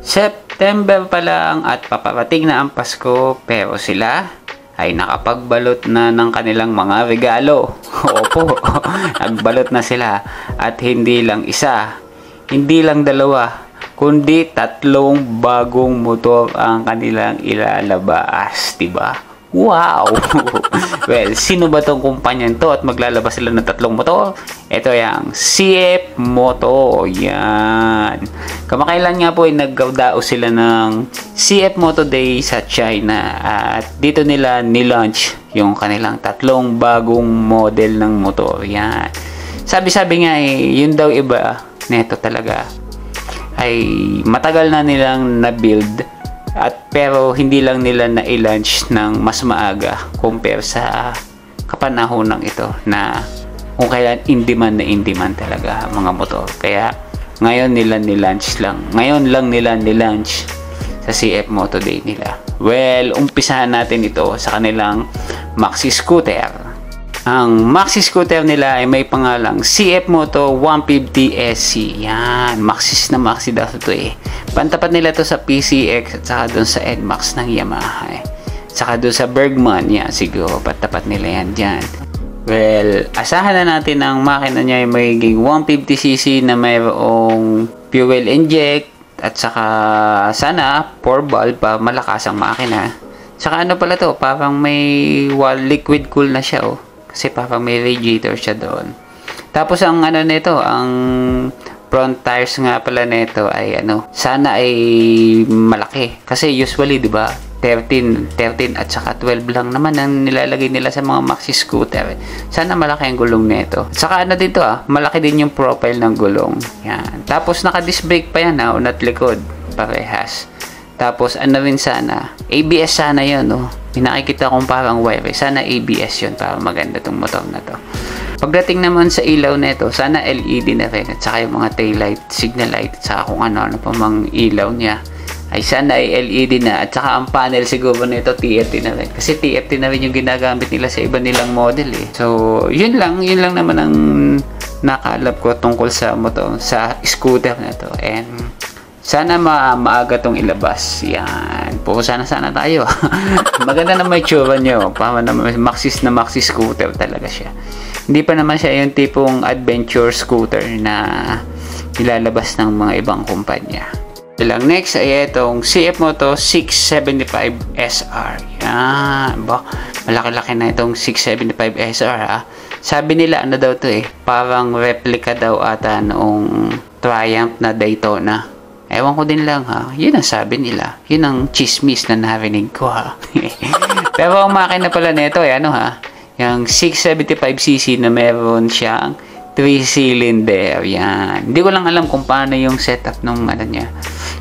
September pa lang at paparating na ang Pasko, pero sila ay nakapagbalot na ng kanilang mga regalo. Opo, nagbalot na sila. At hindi lang isa, hindi lang dalawa, kundi 3 bagong motor ang kanilang ilalabas, diba? Wow! Well, sino ba tong kumpanyang to at maglalabas sila ng 3 motor? Ito yung CF Moto. Yan. Kamakailan nga po ay nagdao sila ng CF Moto Day sa China at dito nila nilaunch yung kanilang 3 bagong model ng motor. Yan. Sabi-sabi nga yun daw iba neto talaga ay matagal na nilang na-build at pero hindi lang nila na-launch ng mas maaga compare sa kapanahonang ito na kung kailan in demand talaga mga motor. Kaya ngayon nila ni-launch lang. Ngayon lang nila ni-launch sa CF Moto Day nila. Well, umpisahan natin ito sa kanilang maxi scooter. Ang maxi scooter nila ay may pangalang CF Moto 150 SC. Yan, maxis na maxi daw ito Pantapat nila to sa PCX at saka dun sa NMAX ng Yamaha Saka dun sa Bergman, yan siguro pantapat nila yan dyan. Well, asahan na natin ang makina niya ay magiging 150cc na mayroong fuel inject at saka sana 4 valve pa malakas ang makina. Saka ano pala to, parang may liquid cool na siya kasi parang may radiator siya doon. Tapos ang ano nito, ang front tires nga pala nito ay sana ay malaki. Kasi usually, 'di ba? 13 at saka 12 lang naman ang nilalagay nila sa mga maxi scooter. Sana malaki ang gulong nito. Saka dito malaki din yung profile ng gulong. Yan. Tapos naka-disc brake pa yan unat likod, parehas. Tapos rin sana, ABS sana 'yon, Pinakikita kong parang wire. Sana ABS 'yon para maganda tong motor na to. Pagdating naman sa ilaw nito, sana LED na rin at saka yung mga tail light, signal light at saka kung ano pa mang ilaw niya ay sana ay LED na at saka ang panel siguro nito TFT na rin kasi TFT na rin yung ginagamit nila sa iba nilang model So yun lang naman ang nakalap ko tungkol sa motor, sa scooter na to, and sana maaga tong ilabas. Yan. Po sana tayo. Maganda na may tsura nyo. Para naman maxis na maxi scooter talaga siya. Hindi pa naman siya yung tipong adventure scooter na ilalabas ng mga ibang kumpanya. Ilang next ay itong CF Moto 675 SR. Yan. Malaki-laki na itong 675 SR Sabi nila daw to parang replica daw ata noong Triumph na Daytona. Ewan ko din lang yun ang sabi nila. Yun ang chismis na narinig ko Pero ang makina pala nito yung 675cc na meron siyang 3-cylinder. Yan. Hindi ko lang alam kung paano yung setup ng niya.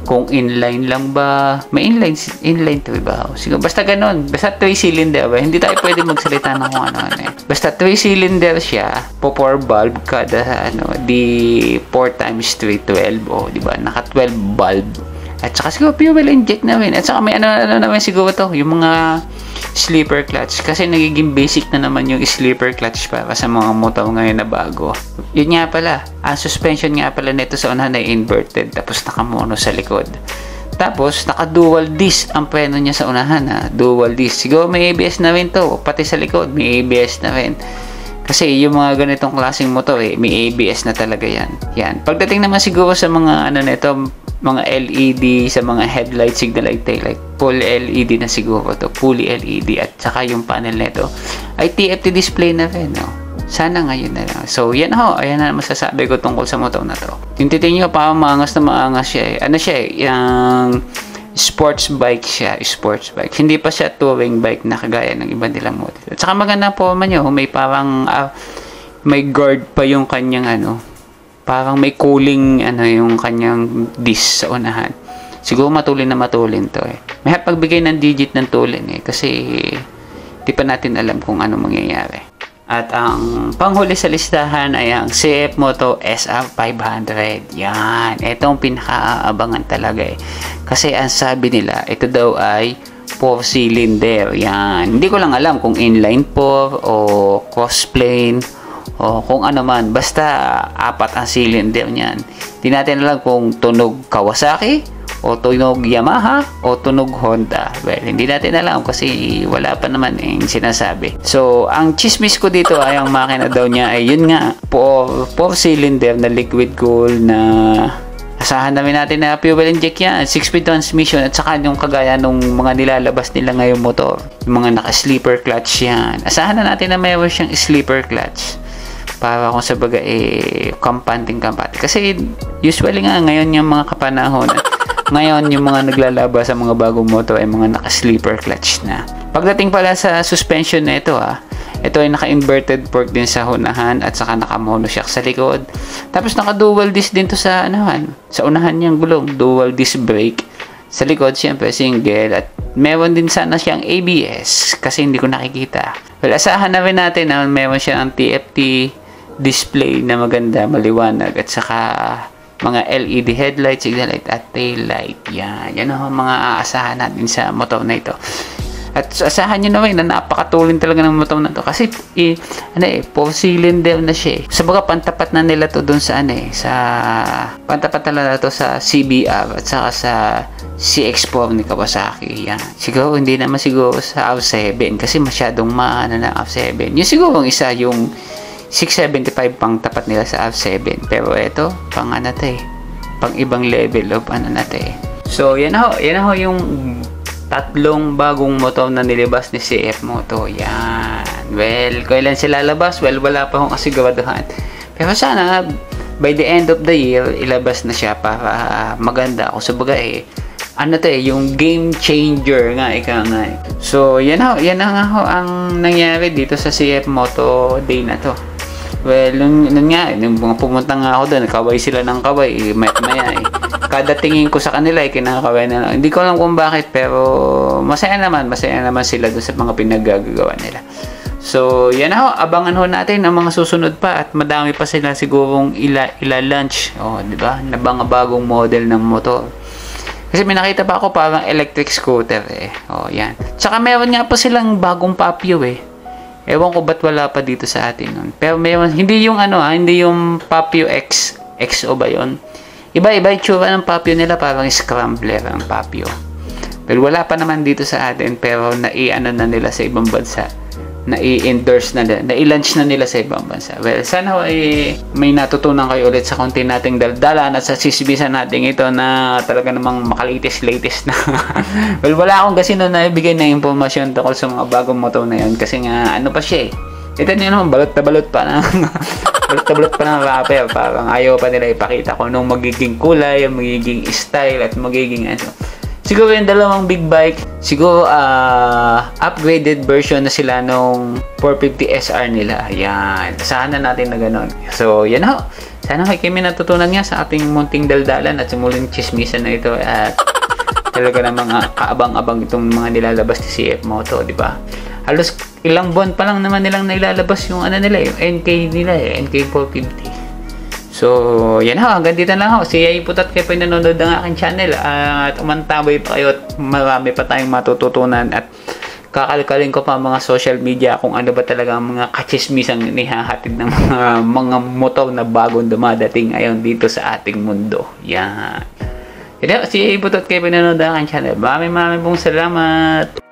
Kung inline lang ba? May inline to ba? Siguro, basta ganun. Basta 3-cylinder ba? Hindi tayo pwede magsalita ng kung ano. Basta 3-cylinder siya. Po 4 valve kada di 4x3 12 di ba? Naka 12 valve. At saka siguro fuel inject na rin. At saka may naman siguro to, yung mga sleeper clutch. Kasi nagiging basic na naman yung sleeper clutch para sa mga motor ngayon na bago. Yun nga pala, ang suspension nga pala nito sa unahan ay inverted. Tapos nakamono sa likod. Tapos naka-dual disc ang preno niya sa unahan Dual disc. Siguro may ABS na rin to. Pati sa likod may ABS na rin. Kasi yung mga ganitong klaseng motor may ABS na talaga yan. Pagdating naman siguro sa mga nito, mga LED sa mga headlight, signal light, tail light, full LED na siguro to, fully LED at saka yung panel nito ay TFT display na rin sana ngayon na lang. So yan ayan na masasabi ko tungkol sa motor na to. Yung titingin nyo pa maangas siya yung sports bike siya, sports bike. Hindi pa siya touring bike na kagaya ng iba nilang model. At saka maganda po niyo, may parang may guard pa yung kanyang parang may cooling yung kanyang disc sa unahan. Siguro matulin to May pagbigay ng digit ng tulin kasi di pa natin alam kung ano mangyayari. At ang panghuli sa listahan ay ang CF Moto SR500. Yan. Itong pinakaabangan talaga Kasi ang sabi nila, ito daw ay 4-cylinder. Yan. Hindi ko lang alam kung inline 4 o cross-plane o kung ano man. Basta 4 ang cylinder niyan. Di natin alam kung tunog Kawasaki o tunog Yamaha o tunog Honda. Well, hindi natin alam kasi wala pa naman yung sinasabi. So, ang chismis ko dito ay ang makina daw niya ay yun nga, 4-cylinder na liquid cool na asahan namin natin na fuel inject yan, 6-speed transmission at saka yung kagaya nung mga nilalabas nila ngayong motor, yung mga naka-sleeper clutch yan. Asahan na natin na mayroon siyang sleeper clutch para kung sabaga kampante. Kasi usually nga ngayon yung mga kapanahon, ngayon yung mga naglalabas sa mga bagong motor ay mga naka-sleeper clutch na. Pagdating pala sa suspension na ito ito ay naka-inverted fork din sa unahan at saka naka-monoshock sa likod. Tapos naka-dual disc din to sa sa unahan niyang gulong, dual disc brake. Sa likod, siyempre single at meron din sana siyang ABS kasi hindi ko nakikita. Well, asahan na rin natin na meron siyang TFT display na maganda, maliwanag at saka mga LED headlight, signal light at tail light. Yan ang mga aasahan natin sa motor na ito. At asahan nyo naman na napakatulin talaga ng motor na to kasi 4-cylinder na siya. Sabaga pantapat na nila to doon sa pantapat na to sa CBR at saka sa CX-4 ni Kawasaki. Yan. Siguro hindi naman siguro sa R7 kasi masyadong maana na R7. Yung siguro isa yung 675 pang tapat nila sa R7. Pero ito pang pang ibang level of So yan ho yung tatlong bagong motor na nilabas ni CF Moto. Yan. Well, kailan sila labas? Well, wala pa akong kasiguraduhan. Pero sana, by the end of the year, ilabas na siya para maganda. Ako sabaga yung game changer nga, So, yan nga ang nangyari dito sa CF Moto Day na to. Well, nung pumunta nga ako doon, kaway sila ng kaway, maya kada tingin ko sa kanila kinakaway na lang. Hindi ko alam kung bakit, pero masaya naman sila doon sa mga pinagagawa nila. So, yan abangan natin ang mga susunod pa at madami pa sila sigurong ila-launch. Di ba? Na mga bagong model ng motor. Kasi may nakita pa ako parang electric scooter yan. Tsaka meron nga pa silang bagong Papio Ewan ko ba't wala pa dito sa atin nun. Pero meron, hindi yung hindi yung Papio X. XO ba yun? Iba-iba yung tsura ng Papio nila, parang scrambler ang Papio. Pero wala pa naman dito sa atin, pero na nila sa ibang bansa. Na-i-endorse na nila, na-i-launch na nila sa ibang bansa. Well, sana may natutunan kayo ulit sa konti nating daldalan at sa sisbisan natin ito na talaga namang makalitis-latest na. Well, wala akong kasi na ibigay na impormasyon tungkol sa mga bagong motor na yun kasi nga pa siya Ito nyo naman, balot pa ng balot pa ng rapper. Parang ayaw pa nila ipakita kung anong magiging kulay, magiging style at magiging Siguro yung dalawang big bike, siguro upgraded version na sila nung 450 SR nila. Yan. Sana natin na ganun. So, yan Sana kami natutunan nga sa ating munting daldalan at sa muling chismisan na ito. At talaga namang kaabang-abang itong mga nilalabas ni CF Moto, di ba? Halos ilang buwan pa lang naman nilang nilalabas yung yung NK nila NK450. So, yan hanggang dito lang Si Iputat kayo nanonood ng aking channel at umantabay pa kayo at marami pa tayong matututunan at kakalkalin ko pa mga social media kung ano ba talaga ang mga kachismisang nihahatid ng mga motor na bagong dumadating ayon dito sa ating mundo. Yan. Si Iputat kayo nanonood ng aking channel. Maraming pong salamat.